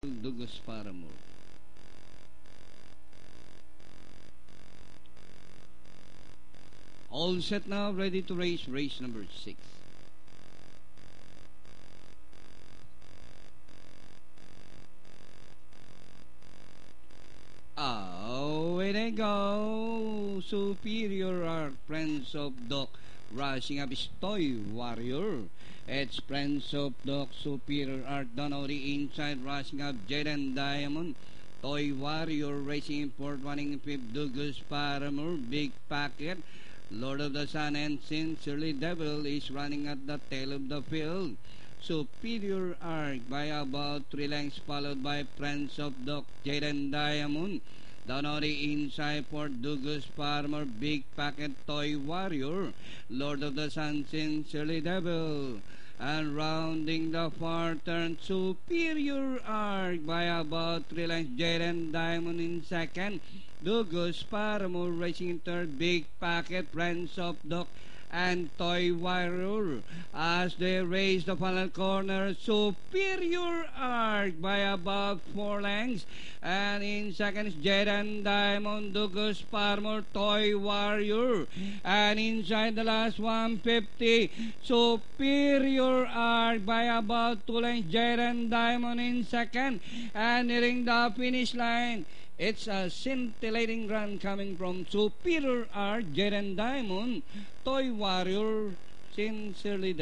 Douglas Paramore. All set now, ready to race number 6. Away they go. Superior Art, Friends of Doc. Rushing up is Toy Warrior. It's Friends of Doc, Superior Art. Down on the inside, rushing up Jaden Diamond. Toy Warrior racing in fourth, running fifth. Douglas Paramore, Big Packet. Lord of the Sun and Sincerely Devil is running at the tail of the field. Superior Arc by about 3 lengths, followed by Friends of Doc, Jaden Diamond. Down on the inside for Douglas Paramore, Big Packet, Toy Warrior, Lord of the Sun, Sincerely Devil. And rounding the far turn, Superior Arc by about 3 lengths, Jaden Diamond in second. Douglas Paramore racing in third, Big Packet, Friends of Doc, and Toy Warrior. As they race the final corner, Superior Arc by about 4 lengths. And in second is Jaden Diamond, Douglas Paramore, Toy Warrior. And inside the last 150, Superior Arc by about 2 lengths, Jaden Diamond in second. And nearing the finish line, it's a scintillating run coming from Superior Art, Jaden Diamond, Toy Warrior, Sincerely Devil.